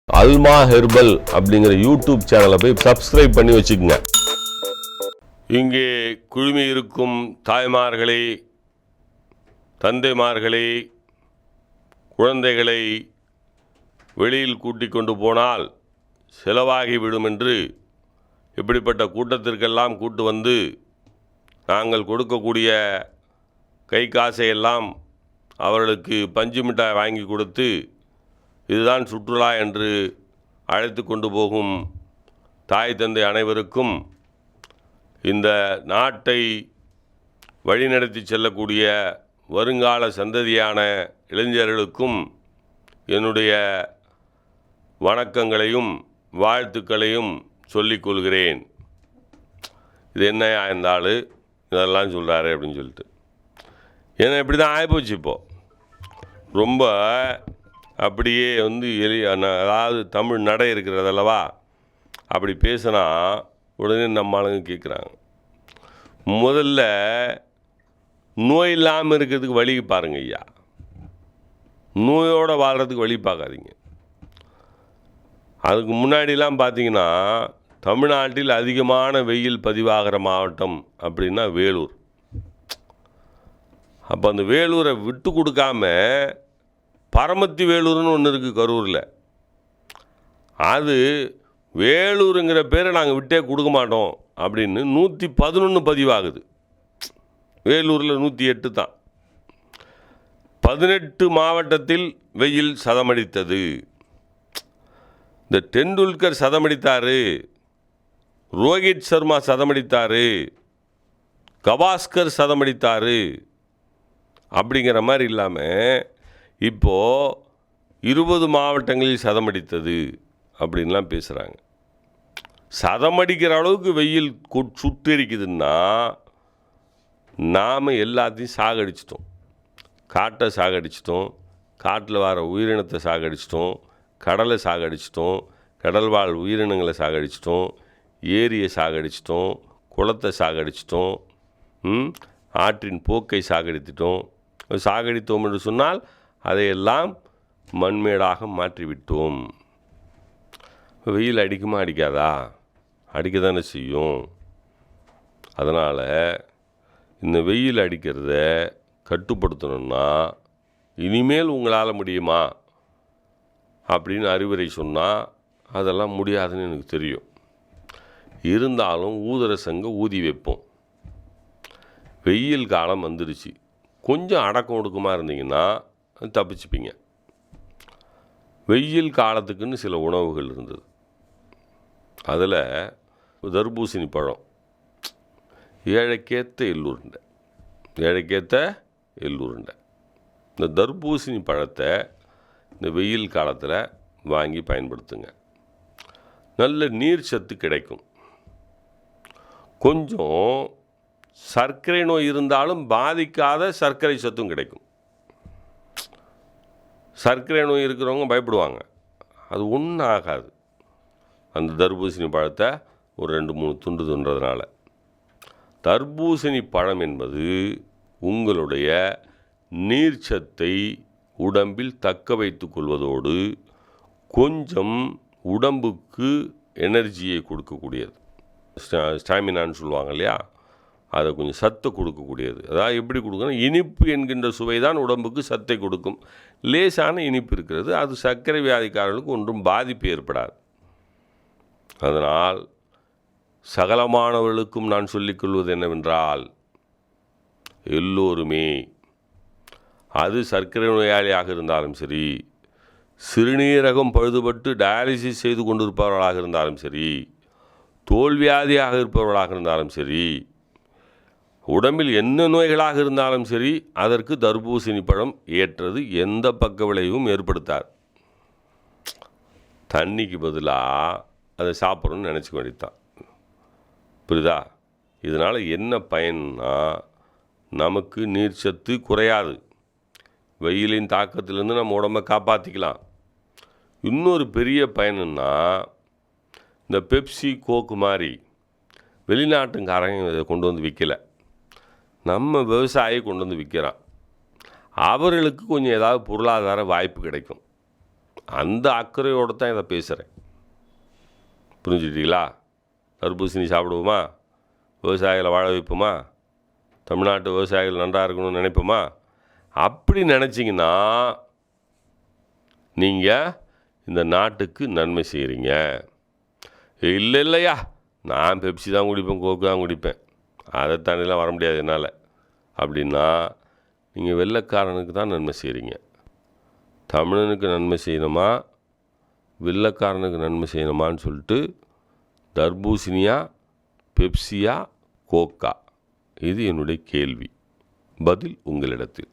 அல்மா herbal அப்படிங்கிற YouTube சேனலை போய் சப்ஸ்கிரைப் பண்ணி வச்சுக்கோங்க. இங்கே குழுமி இருக்கும் தாய்மார்களே, தந்தைமார்களே, குழந்தைகளை வெளியில் கூட்டிக் கொண்டு போனால் செலவாகிவிடும் என்று இப்படிப்பட்ட கூட்டத்திற்கெல்லாம் கூட்டு வந்து நாங்கள் கொடுக்கக்கூடிய கை காசையெல்லாம் அவர்களுக்கு பஞ்சு மிட்டாய் வாங்கி கொடுத்து இதுதான் சுற்றுலா என்று அழைத்து கொண்டு போகும் தாய் தந்தை அனைவருக்கும், இந்த நாட்டை வழிநடத்தி செல்லக்கூடிய வருங்கால சந்ததியான இளைஞர்களுக்கும் என்னுடைய வணக்கங்களையும் வாழ்த்துக்களையும் சொல்லிக்கொள்கிறேன். இது என்ன இருந்தாலும் இதெல்லாம் சொல்கிறாரு அப்படின்னு சொல்லிட்டு, ஏன்னா இப்படி தான் ஆகிப்போச்சு. இப்போது ரொம்ப அப்படியே அதாவது தமிழ் நடை இருக்கிறது அல்லவா, அப்படி பேசினா உடனே நம்ம ஆளுங்க கேட்குறாங்க. முதல்ல நோய் இல்லாமல் இருக்கிறதுக்கு வழி பாருங்க ஐயா. நோயோடு வாழ்கிறதுக்கு வழி பார்க்காதீங்க. அதுக்கு முன்னாடிலாம் பார்த்தீங்கன்னா தமிழ்நாட்டில் அதிகமான வெயில் பதிவாகிற மாவட்டம் அப்படின்னா வேலூர். அப்போ அந்த வேலூரை விட்டு கொடுக்காம பரமத்தி வேலூர்னு ஒன்று இருக்குது கரூரில். அது வேலூருங்கிற பேரை நாங்கள் விட்டே கொடுக்க மாட்டோம் அப்படின்னு 111 பதிவாகுது. வேலூரில் 108 தான். 18 மாவட்டத்தில் வெயில் சதமடித்தது. இந்த டெண்டுல்கர் சதமடித்தார், ரோஹித் சர்மா சதமடித்தார், கவாஸ்கர் சதமடித்தார் அப்படிங்கிற மாதிரி இல்லாமல் இப்போது 20 மாவட்டங்களில் சதமடித்தது அப்படின்லாம் பேசுகிறாங்க. சதமடிக்கிற அளவுக்கு வெயில் சுட்டெரிக்குதுன்னா நாம் எல்லாத்தையும் சாகடிச்சிட்டோம். காட்டை சாகடிச்சிட்டோம், காட்டில் வர உயிரினத்தை சாகடிச்சிட்டோம், கடலை சாகடிச்சிட்டோம், கடல் வாழ் உயிரினங்களை சாகடிச்சிட்டோம், ஏரியை சாகடிச்சிட்டோம், குளத்தை சாகடிச்சிட்டோம், ஆற்றின் போக்கை சாகடித்துட்டோம். சாகடித்தோம் என்று சொன்னால் அதையெல்லாம் மண்மேடாக மாற்றிவிட்டோம். வெயில் அடிக்குமா அடிக்காதா? அடிக்க தானே செய்யும். அதனால் இந்த வெயில் அடிக்கிறத கட்டுப்படுத்தணும்னா இனிமேல் உங்களால் முடியுமா அப்படின்னு அறிவுரை சொன்னால் அதெல்லாம் முடியாதுன்னு எனக்கு தெரியும். இருந்தாலும் ஊதுற சங்க ஊதி வைப்போம். வெயில் காலம் வந்துடுச்சு, கொஞ்சம் அடக்கம் ஒடுக்கமாக இருந்தீங்கன்னா தப்பிச்சுப்பீங்க. வெயில் காலத்துக்குன்னு சில உணவுகள் இருந்தது. அதில் தர்பூசணி பழம், ஏழைக்கேற்ற எள்ளுருண்டை. இந்த தர்பூசணி பழத்தை இந்த வெயில் காலத்தில் வாங்கி பயன்படுத்துங்க. நல்ல நீர் சத்து கிடைக்கும். கொஞ்சம் சர்க்கரை நோய் இருந்தாலும் பாதிக்காத சர்க்கரை சத்தும் கிடைக்கும். சர்க்கரை நோய் இருக்கிறவங்க பயப்படுவாங்க, அது ஒன்றும் ஆகாது அந்த தர்பூசணி பழத்தை ஒரு 2-3 துண்டு துன்றதுனால. தர்பூசணி பழம் என்பது உங்களுடைய நீர்ச்சத்தை உடம்பில் தக்க வைத்து கொள்வதோடு கொஞ்சம் உடம்புக்கு எனர்ஜியை கொடுக்கக்கூடியது. ஸ்டாமினான்னு சொல்லுவாங்க இல்லையா, அதை கொஞ்சம் சத்தை கொடுக்கக்கூடியது. அதாவது எப்படி கொடுக்கணும், இனிப்பு என்கின்ற சுவை தான் உடம்புக்கு சத்தை கொடுக்கும். லேசான இனிப்பு இருக்கிறது, அது சர்க்கரை வியாதிக்காரர்களுக்கு ஒன்றும் பாதிப்பு ஏற்படாது. அதனால் சகலமானவர்களுக்கும் நான் சொல்லிக்கொள்வது என்னவென்றால், எல்லோருமே, அது சர்க்கரை நோயாளியாக இருந்தாலும் சரி, சிறுநீரகம் பழுதுபட்டு டயாலிசிஸ் செய்து கொண்டிருப்பவர்களாக இருந்தாலும் சரி, தோல்வியாதியாக இருப்பவர்களாக இருந்தாலும் சரி, உடம்பில் என்ன நோய்களாக இருந்தாலும் சரி, அதற்கு தர்பூசணி பழம் ஏற்றது. எந்த பக்க விளைவும் ஏற்படுத்தாது. தண்ணிக்கு பதிலாக அதை சாப்பிட்றோன்னு நினச்சிக்க வேண்டியதுதான். புரியுதா? இதனால் என்ன பயன்னா, நமக்கு நீர் சத்து குறையாது. வெயிலின் தாக்கத்திலேருந்து நம்ம உடம்பை காப்பாற்றிக்கலாம். இன்னொரு பெரிய பயனுன்னா, இந்த பெப்சி கோக்கு மாதிரி வெளிநாட்டுக்காரங்க இதை கொண்டு வந்து விற்கலை, நம்ம விவசாயி கொண்டு வந்து விற்கிறான். அவர்களுக்கு கொஞ்சம் ஏதாவது பொருளாதார வாய்ப்பு கிடைக்கும். அந்த அக்கறையோடு தான் இதை பேசுகிறேன். புரிஞ்சுக்கிட்டீங்களா? தர்பூசணி சாப்பிடுவோமா? விவசாயிகளை வாழ வைப்போமா? தமிழ்நாட்டு விவசாயிகள் நன்றாக இருக்கணும்னு நினைப்போமா? அப்படி நினச்சிங்கன்னா நீங்கள் இந்த நாட்டுக்கு நன்மை செய்கிறீங்க. இல்லையா, நான் பெப்சி தான் குடிப்பேன், கோக்கு தான் குடிப்பேன், அதை தாண்டிலாம் வர முடியாது என்னால் அப்படின்னா நீங்கள் வெள்ளைக்காரனுக்கு தான் நன்மை செய்கிறீங்க. தமிழனுக்கு நன்மை செய்யணுமா வெள்ளைக்காரனுக்கு நன்மை செய்யணுமான்னு சொல்லிட்டு தர்பூசணியா பெப்சியா கோக்கா, இது என்னுடைய கேள்வி. பதில் உங்களிடத்தில்.